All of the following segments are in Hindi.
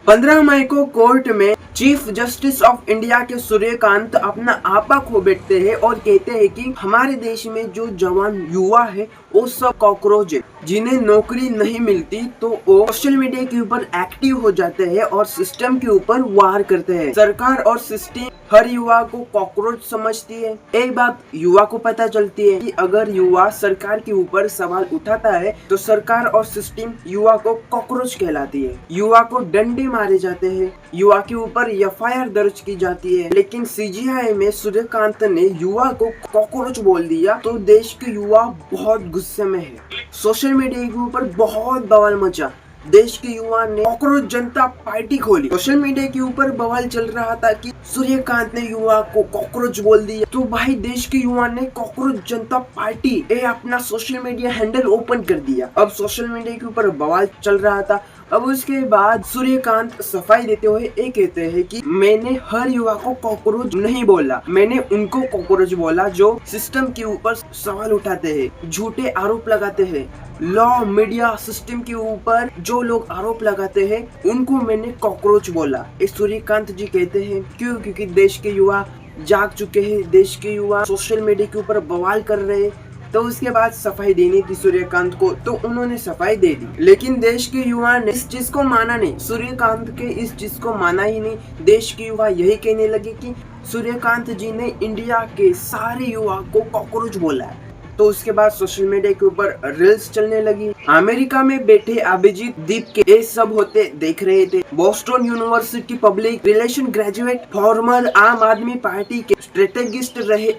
15 मई को कोर्ट में चीफ जस्टिस ऑफ इंडिया के सूर्यकांत अपना आपा खो बैठते हैं और कहते हैं कि हमारे देश में जो जवान युवा है वो सब कॉकरोच है, जिन्हें नौकरी नहीं मिलती तो वो सोशल मीडिया के ऊपर एक्टिव हो जाते हैं और सिस्टम के ऊपर वार करते हैं। सरकार और सिस्टम हर युवा को कॉकरोच समझती है। एक बात युवा को पता चलती है कि अगर युवा सरकार के ऊपर सवाल उठाता है तो सरकार और सिस्टम युवा को कॉकरोच कहलाती है। युवा को डंडे मारे जाते हैं, युवा के ऊपर एफआईआर दर्ज की जाती है। लेकिन सीजीआई में सूर्यकांत ने युवा को कॉकरोच बोल दिया तो देश के युवा बहुत गुस्से में है। सोशल मीडिया के ऊपर बहुत बवाल मचा। देश के युवा ने कॉकरोच जनता पार्टी खोली। सोशल मीडिया के ऊपर बवाल चल रहा था कि सूर्यकांत ने युवा को कॉकरोच बोल दिया, तो भाई देश के युवा ने कॉकरोच जनता पार्टी अपना सोशल मीडिया हैंडल ओपन कर दिया। अब सोशल मीडिया के ऊपर बवाल चल रहा था। अब उसके बाद सूर्यकांत सफाई देते हुए ये कहते हैं कि मैंने हर युवा को कॉकरोच नहीं बोला, मैंने उनको कॉकरोच बोला जो सिस्टम के ऊपर सवाल उठाते हैं, झूठे आरोप लगाते हैं। लॉ मीडिया सिस्टम के ऊपर जो लोग आरोप लगाते हैं उनको मैंने कॉकरोच बोला। इस सूर्यकांत जी कहते हैं क्योंकि देश के युवा जाग चुके हैं, देश के युवा सोशल मीडिया के ऊपर बवाल कर रहे हैं। तो उसके बाद सफाई देनी थी सूर्यकांत को, तो उन्होंने सफाई दे दी। लेकिन देश के युवा ने इस चीज को माना नहीं, सूर्यकांत के इस चीज को माना ही नहीं। देश के युवा यही कहने लगे कि सूर्यकांत जी ने इंडिया के सारे युवा को कॉकरोच बोला है। तो उसके बाद सोशल मीडिया के ऊपर रील्स चलने लगी। अमेरिका में बैठे अभिजीत दीप के ये सब होते देख रहे थे। Boston university public relation graduate, farmer आम आदमी पार्टी के स्ट्रेटेजिस्ट रहे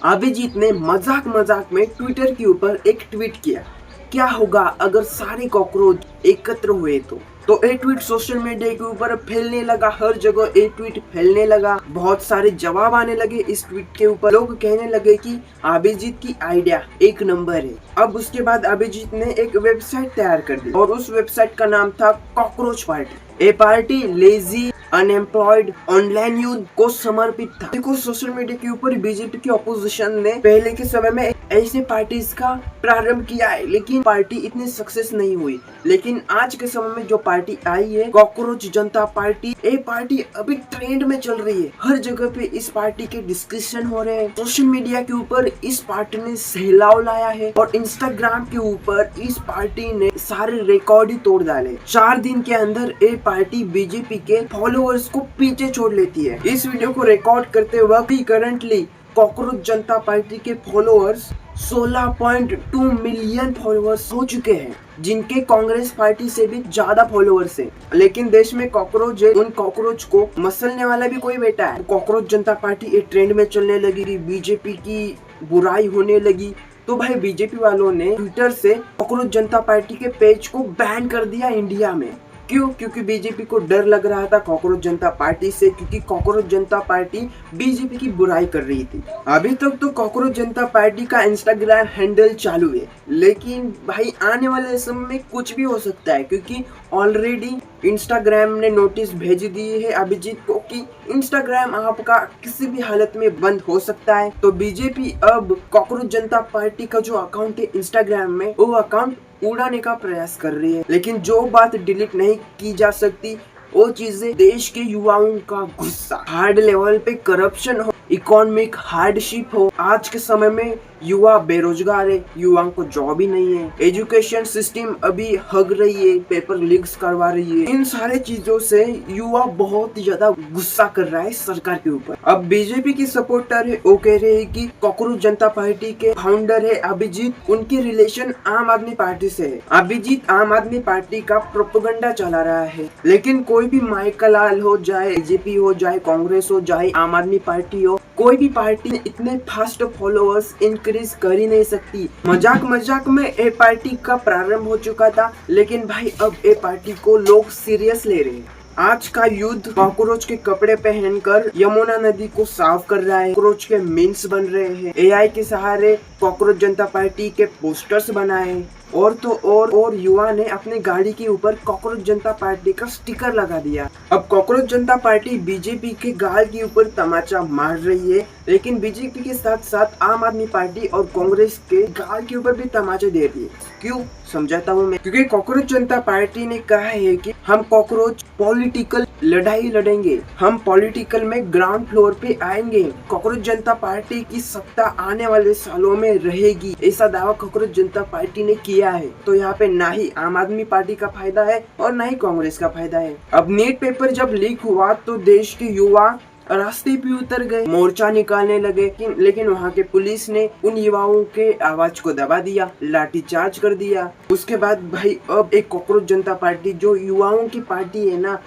अभिजीत ने मजाक में ट्विटर के ऊपर एक ट्वीट किया, क्या होगा अगर सारे कॉकरोच एकत्र हुए तो ये ट्वीट सोशल मीडिया के ऊपर फैलने लगा। हर जगह ये ट्वीट फैलने लगा। बहुत सारे जवाब आने लगे इस ट्वीट के ऊपर। लोग कहने लगे कि अभिजीत की आइडिया एक नंबर है। अब उसके बाद अभिजीत ने एक वेबसाइट तैयार कर दी और उस वेबसाइट का नाम था कॉकरोच पार्टी। ये party lazy unemployed online youth को समर्पित था। देखो सोशल मीडिया के ऊपर बीजेपी की ऑपोजिशन ने पहले के समय में ऐसे पार्टीज का प्रारंभ किया है, लेकिन पार्टी इतनी सक्सेस नहीं हुई। लेकिन आज के समय में जो पार्टी आई है कॉकरोच जनता पार्टी, ये पार्टी अभी ट्रेंड में चल रही है। हर जगह पे इस पार्टी के डिस्कशन हो रहे हैं। सोशल मीडिया के ऊपर इस पार्टी ने सहलाव लाया है और इंस्टाग्राम के ऊपर इस पार्टी ने सारे रिकॉर्ड ही तोड़ डाले। 4 दिन के अंदर ये पार्टी बीजेपी के फॉलोअर्स को पीछे छोड़ लेती है। इस वीडियो को रिकॉर्ड करते वक्त करंटली कॉकरोच जनता पार्टी के फॉलोअर्स 16.2 मिलियन फॉलोअर्स हो चुके हैं, जिनके कांग्रेस पार्टी से भी ज्यादा फॉलोअर्स हैं। लेकिन देश में कॉकरोच है, उन कॉकरोच को मसलने वाला भी कोई बैठा है। कॉकरोच जनता पार्टी एक ट्रेंड में चलने लगी, बीजेपी की बुराई होने लगी। तो भाई बीजेपी वालों ने ट्विटर से कॉकरोच जनता पार्टी के पेज को बैन कर दिया इंडिया में। क्यों? क्योंकि बीजेपी को डर लग रहा था कॉकरोच जनता पार्टी से, क्योंकि कॉकरोच जनता पार्टी बीजेपी की बुराई कर रही थी। अभी तक तो कॉकरोच जनता पार्टी का इंस्टाग्राम हैंडल चालू है, लेकिन भाई आने वाले समय में कुछ भी हो सकता है, क्योंकि ऑलरेडी इंस्टाग्राम ने नोटिस भेज दिए है अभिजीत को कि इंस्टाग्राम आपका किसी भी हालत में बंद हो सकता है। तो बीजेपी अब कॉकरोच जनता पार्टी का जो अकाउंट है इंस्टाग्राम में, वो अकाउंट उड़ाने का प्रयास कर रही है। लेकिन जो बात डिलीट नहीं की जा सकती वो चीजें देश के युवाओं का गुस्सा, हार्ड लेवल पे करप्शन हो, इकोनॉमिक हार्डशिप हो। आज के समय में युवा बेरोजगार है, युवाओं को जॉब ही नहीं है, एजुकेशन सिस्टम अभी हग रही है, पेपर लीक्स करवा रही है। इन सारे चीजों से युवा बहुत ज्यादा गुस्सा कर रहा है सरकार के ऊपर। अब बीजेपी की सपोर्टर है, वो कह रहे हैं कि कॉकरोच जनता पार्टी के फाउंडर है अभिजीत, उनकी रिलेशन आम आदमी पार्टी से है। अभिजीत आम आदमी पार्टी का प्रोपेगेंडा चला रहा है। लेकिन कोई भी माइकलाल हो, चाहे बीजेपी हो, चाहे कांग्रेस हो, चाहे आम आदमी पार्टी हो, कोई भी पार्टी इतने फास्ट फॉलोअर्स इंक्रीज कर ही नहीं सकती। मजाक में ए पार्टी का प्रारंभ हो चुका था, लेकिन भाई अब ए पार्टी को लोग सीरियस ले रहे हैं। आज का युद्ध कॉकरोच के कपड़े पहनकर यमुना नदी को साफ कर रहा है। कॉकरोच के मीम्स बन रहे हैं। एआई के सहारे कॉकरोच जनता पार्टी के पोस्टर्स बनाए और तो और युवा ने अपने गाड़ी के ऊपर कॉकरोच जनता पार्टी का स्टिकर लगा दिया। अब कॉकरोच जनता पार्टी बीजेपी के गाल के ऊपर तमाचा मार रही है, लेकिन बीजेपी के साथ साथ आम आदमी पार्टी और कांग्रेस के गाल के ऊपर भी तमाचे दे रही है। क्यों? समझाता हूँ मैं, क्योंकि कॉकरोच जनता पार्टी ने कहा है कि हम कॉकरोच पॉलिटिकल लड़ाई लड़ेंगे, हम पॉलिटिकल में ग्राउंड फ्लोर पे आएंगे, कॉकरोच जनता पार्टी की सत्ता आने वाले सालों में रहेगी, ऐसा दावा कॉकरोच जनता पार्टी ने किया है। तो यहाँ पे ना ही आम आदमी पार्टी का फायदा है और ना ही कांग्रेस का फायदा है। अब नीट पेपर जब लीक हुआ तो देश के युवा रास्ते पे उतर गए, मोर्चा निकालने लगे, लेकिन वहाँ के पुलिस ने उन युवाओं के आवाज को दबा दिया, लाठीचार्ज कर दिया। उसके बाद भाई अब एक कॉकरोच जनता पार्टी जो युवाओं की पार्टी है ना,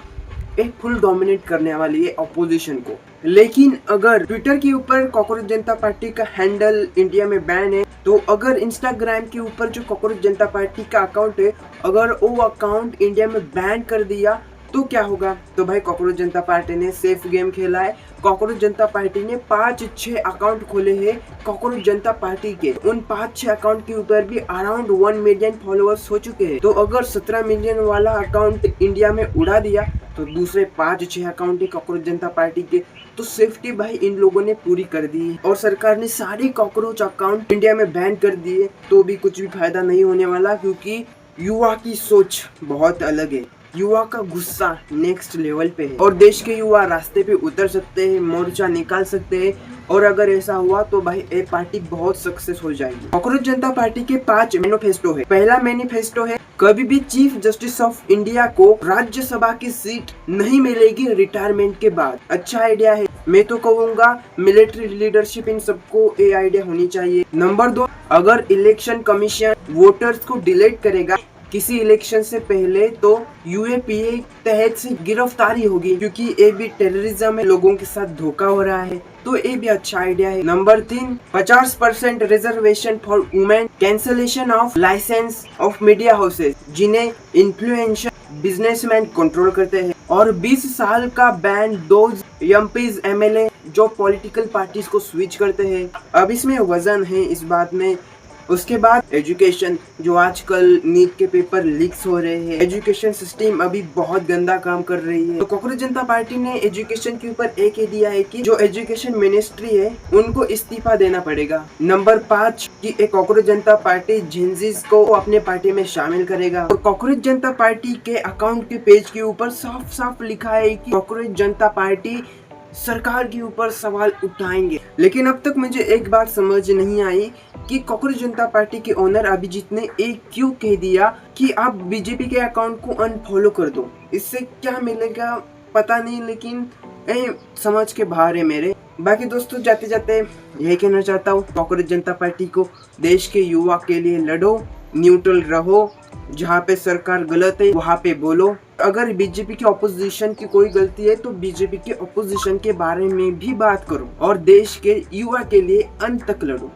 एक फुल डोमिनेट करने वाली है अपोजिशन को। लेकिन अगर ट्विटर के ऊपर कॉकरोच जनता पार्टी का हैंडल इंडिया में बैन है, तो अगर इंस्टाग्राम के ऊपर जो कॉकरोच जनता पार्टी का अकाउंट है, अगर वो अकाउंट इंडिया में बैन कर दिया तो क्या होगा? तो भाई कॉकरोच जनता पार्टी ने सेफ गेम खेला है। कॉकरोच जनता पार्टी ने 5-6 अकाउंट खोले हैं कॉकरोच जनता पार्टी के। उन 5-6 अकाउंट के ऊपर भी अराउंड 1 मिलियन फॉलोअर्स हो चुके हैं। तो अगर 17 मिलियन वाला अकाउंट इंडिया में उड़ा दिया तो दूसरे 5-6 अकाउंट है कॉकरोच जनता पार्टी के, तो सेफ्टी भाई इन लोगों ने पूरी कर दी है। और सरकार ने सारे कॉकरोच अकाउंट इंडिया में बैन कर दिए, तो भी कुछ भी फायदा नहीं होने वाला, क्योंकि युवा की सोच बहुत अलग है, युवा का गुस्सा नेक्स्ट लेवल पे है और देश के युवा रास्ते पे उतर सकते हैं, मोर्चा निकाल सकते हैं। और अगर ऐसा हुआ तो भाई ये पार्टी बहुत सक्सेस हो जाएगी। कॉकरोच जनता पार्टी के 5 मैनिफेस्टो है। पहला मैनिफेस्टो है, कभी भी चीफ जस्टिस ऑफ इंडिया को राज्यसभा की सीट नहीं मिलेगी रिटायरमेंट के बाद। अच्छा आइडिया है, मैं तो कहूँगा मिलिट्री लीडरशिप इन सबको ये आइडिया होनी चाहिए। नंबर 2, अगर इलेक्शन कमीशन वोटर्स को डिलीट करेगा किसी इलेक्शन से पहले, तो यूएपीए तहत से गिरफ्तारी होगी, क्योंकि ये भी टेररिज्म में लोगों के साथ धोखा हो रहा है। तो ये भी अच्छा आइडिया है। Number 3, 50% reservation for women, cancellation of licence of media houses जिन्हें इन्फ्लुएंसर बिजनेसमैन कंट्रोल करते हैं, और 20 साल का बैन दोज एमपीज एमएलए जो पॉलिटिकल पार्टीज को स्विच करते हैं। अब इसमें वजन है इस बात में। उसके बाद एजुकेशन, जो आजकल नीट के पेपर लीक्स हो रहे हैं, एजुकेशन सिस्टम अभी बहुत गंदा काम कर रही है। तो कॉकरोच जनता पार्टी ने एजुकेशन के ऊपर एक ही दिया है कि जो एजुकेशन मिनिस्ट्री है उनको इस्तीफा देना पड़ेगा। नंबर 5 कि एक कॉकरोच जनता पार्टी जेनजीज को अपने पार्टी में शामिल करेगा। और कॉकरोच जनता पार्टी के अकाउंट के पेज के ऊपर साफ साफ लिखा है कि कॉकरोच जनता पार्टी सरकार के ऊपर सवाल उठाएंगे। लेकिन अब तक मुझे एक बात समझ नहीं आई कि कॉकरोच जनता पार्टी के ओनर अभिजीत ने एक क्यों कह दिया कि आप बीजेपी के अकाउंट को अनफॉलो कर दो। इससे क्या मिलेगा पता नहीं, लेकिन समझ के बाहर है मेरे। बाकी दोस्तों जाते जाते यही कहना चाहता हूँ, कॉकरोच जनता पार्टी को देश के युवा के लिए लड़ो, न्यूट्रल रहो, जहाँ पे सरकार गलत है वहाँ पे बोलो। अगर बीजेपी के ऑपोजिशन की कोई गलती है तो बीजेपी के ऑपोजिशन के बारे में भी बात करो और देश के युवा के लिए अंत तक लड़ो।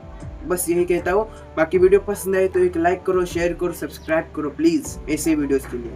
बस यही कहता हूँ। बाकी वीडियो पसंद आए तो एक लाइक करो, शेयर करो, सब्सक्राइब करो प्लीज ऐसे वीडियोस के लिए।